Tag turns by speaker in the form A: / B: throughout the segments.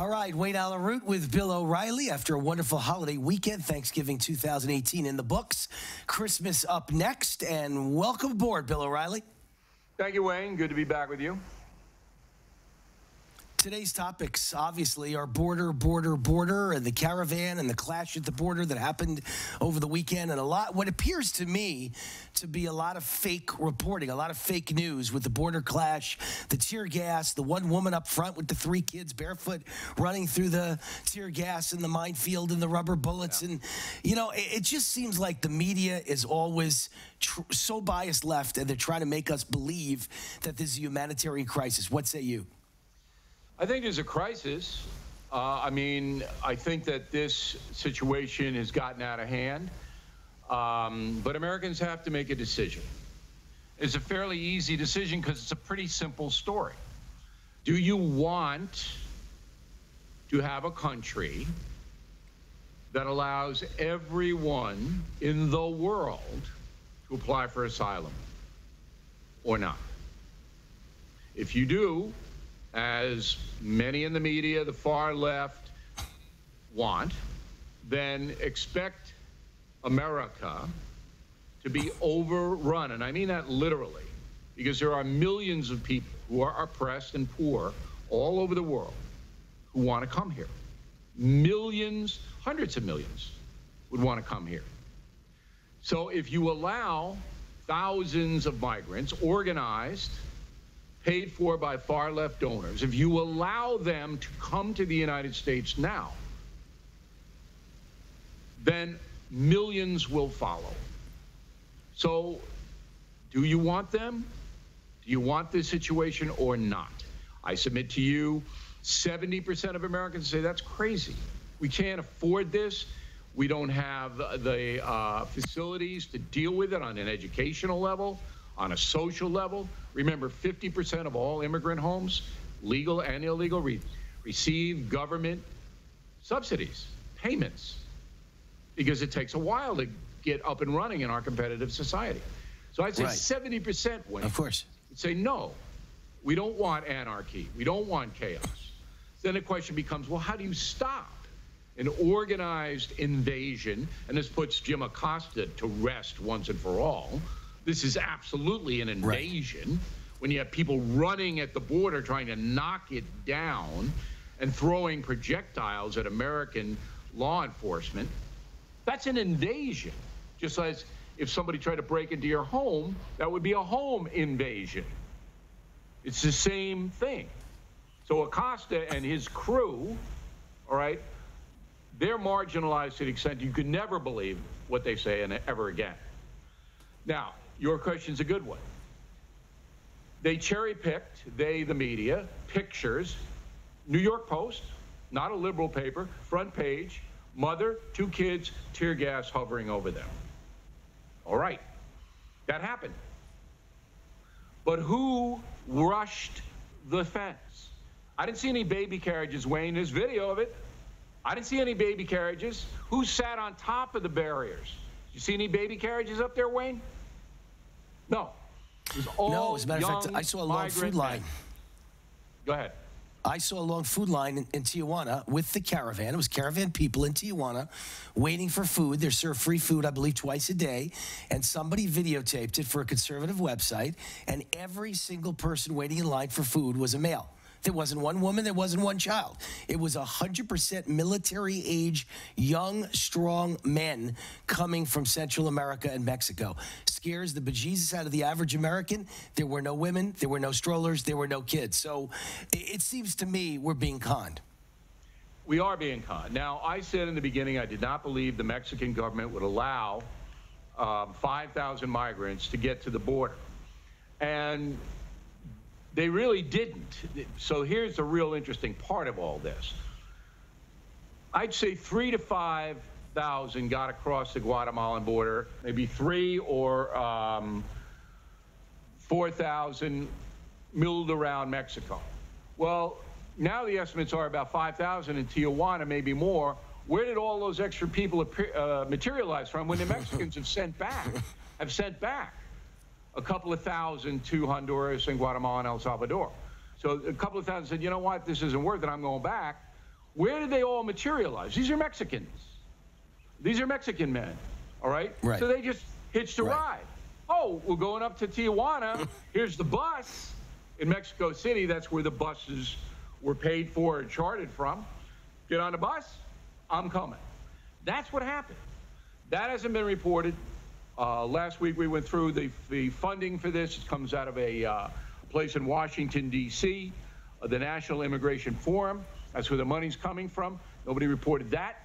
A: All right, Wayne Allyn Root with Bill O'Reilly after a wonderful holiday weekend. Thanksgiving 2018 in the books. Christmas up next, and welcome aboard, Bill O'Reilly.
B: Thank you, Wayne. Good to be back with you.
A: Today's topics, obviously, are border, and the caravan and the clash at the border that happened over the weekend, and what appears to me to be a lot of fake reporting, a lot of fake news with the border clash, the tear gas, the one woman up front with the 3 kids barefoot running through the tear gas and the minefield and the rubber bullets. Yeah. And, you know, it just seems like the media is always so biased left, and they're trying to make us believe that this is a humanitarian crisis. What say you?
B: I think there's a crisis. I think that this situation has gotten out of hand, but Americans have to make a decision. It's a fairly easy decision because it's a pretty simple story. Do you want to have a country that allows everyone in the world to apply for asylum or not? If you do, as many in the media, the far left, want, then expect America to be overrun. And I mean that literally, because there are millions of people who are oppressed and poor all over the world who want to come here. Millions, hundreds of millions would want to come here. So if you allow thousands of migrants organized, paid for by far left donors, if you allow them to come to the United States now, then millions will follow. So do you want them? Do you want this situation or not? I submit to you, 70% of Americans say that's crazy. We can't afford this. We don't have the facilities to deal with it on an educational level, on a social level. Remember, 50% of all immigrant homes, legal and illegal, receive government subsidies, payments, because it takes a while to get up and running in our competitive society. So I'd say 70% would say, no, we don't want anarchy. We don't want chaos. Then the question becomes, well, how do you stop an organized invasion? And this puts Jim Acosta to rest once and for all. This is absolutely an invasion. When you have people running at the border trying to knock it down and throwing projectiles at American law enforcement, that's an invasion. Just as if somebody tried to break into your home, that would be a home invasion. It's the same thing. So Acosta and his crew, all right, they're marginalized to the extent you could never believe what they say and ever again. Now, your question's a good one. They cherry-picked, the media, pictures, New York Post, not a liberal paper, front page, mother, 2 kids, tear gas hovering over them. All right, that happened. But who rushed the fence? I didn't see any baby carriages, Wayne. There's video of it. I didn't see any baby carriages. Who sat on top of the barriers? You see any baby carriages up there, Wayne? No. It was all
A: no, as a matter of fact, I saw a long food line.
B: Men. Go ahead.
A: I saw a long food line in Tijuana with the caravan. It was caravan people in Tijuana waiting for food. They're served free food, I believe, twice a day. And somebody videotaped it for a conservative website, and every single person waiting in line for food was a male. There wasn't one woman, there wasn't one child. It was 100% military age, young, strong men coming from Central America and Mexico. Scares the bejesus out of the average American. There were no women, there were no strollers, there were no kids. So it seems to me we're being conned.
B: We are being conned. Now, I said in the beginning I did not believe the Mexican government would allow 5,000 migrants to get to the border. And they really didn't. So here's the real interesting part of all this. I'd say 3,000 to 5,000 got across the Guatemalan border, maybe 3 or 4,000 milled around Mexico. Well, now the estimates are about 5,000 in Tijuana, maybe more. Where did all those extra people materialize from when the Mexicans have sent back a couple of thousand to Honduras and Guatemala and El Salvador? So a couple of thousand said, you know what, this isn't worth it, I'm going back. Where did they all materialize? These are Mexicans. These are Mexican men, all right?
A: Right.
B: So they just hitched a ride. Oh, we're going up to Tijuana. Here's the bus. In Mexico City, that's where the buses were paid for and chartered from. Get on the bus, I'm coming. That's what happened. That hasn't been reported. Last week we went through the funding for this. It comes out of a place in Washington, D.C., the National Immigration Forum. That's where the money's coming from. Nobody reported that.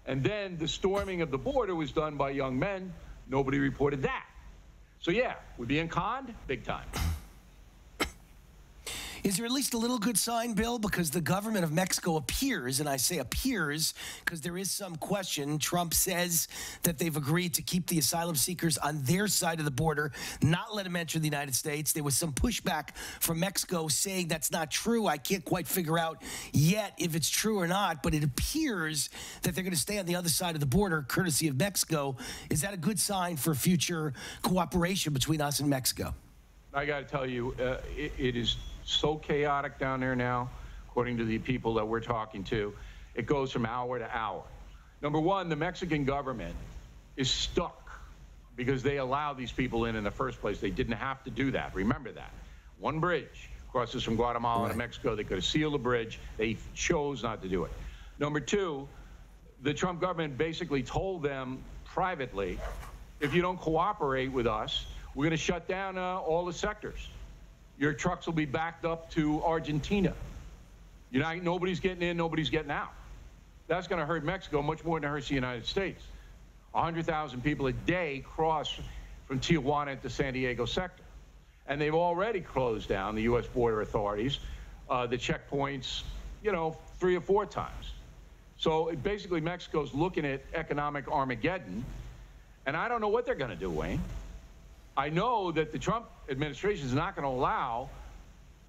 B: And then the storming of the border was done by young men. Nobody reported that. So yeah, we're being conned big time.
A: Is there at least a little good sign, Bill? Because the government of Mexico appears, and I say appears because there is some question. Trump says that they've agreed to keep the asylum seekers on their side of the border, not let them enter the United States. There was some pushback from Mexico saying that's not true. I can't quite figure out yet if it's true or not, but it appears that they're going to stay on the other side of the border, courtesy of Mexico. Is that a good sign for future cooperation between us and Mexico?
B: I got to tell you, it is so chaotic down there now, according to the people that we're talking to. It goes from hour to hour. Number one, the Mexican government is stuck because they allow these people in the first place. They didn't have to do that. Remember that. One bridge crosses from Guatemala to Mexico. They could have sealed the bridge. They chose not to do it. Number two, the Trump government basically told them privately, if you don't cooperate with us, we're going to shut down all the sectors. Your trucks will be backed up to Argentina. Nobody's getting in, nobody's getting out. That's going to hurt Mexico much more than it hurts the United States. 100,000 people a day cross from Tijuana to San Diego sector. And they've already closed down, the U.S. border authorities, the checkpoints, 3 or 4 times. So basically Mexico's looking at economic Armageddon. And I don't know what they're going to do, Wayne. I know that the Trump administration is not going to allow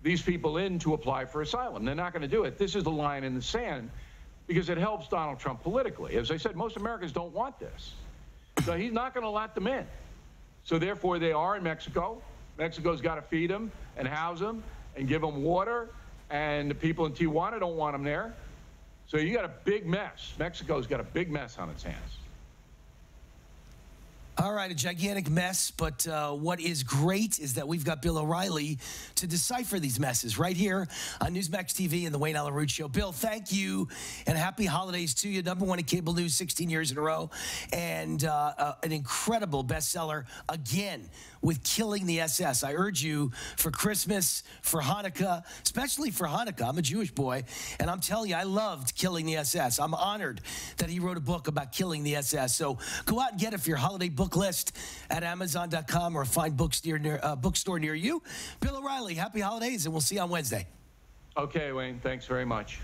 B: these people in to apply for asylum. They're not going to do it. This is the line in the sand because it helps Donald Trump politically. As I said, most Americans don't want this. So he's not going to let them in. So therefore, they are in Mexico. Mexico's got to feed them and house them and give them water. And the people in Tijuana don't want them there. So you got a big mess. Mexico's got a big mess on its hands.
A: All right, a gigantic mess, but what is great is that we've got Bill O'Reilly to decipher these messes right here on Newsmax TV and the Wayne Allyn Root Show. Bill, thank you, and happy holidays to you. #1 in cable news 16 years in a row, and an incredible bestseller again with Killing the SS. I urge you for Christmas, for Hanukkah, especially for Hanukkah. I'm a Jewish boy, and I'm telling you, I loved Killing the SS. I'm honored that he wrote a book about killing the SS. So go out and get it for your holiday book list at Amazon.com or a fine bookstore near you. Bill O'Reilly, happy holidays, and we'll see you on Wednesday.
B: Okay, Wayne, thanks very much.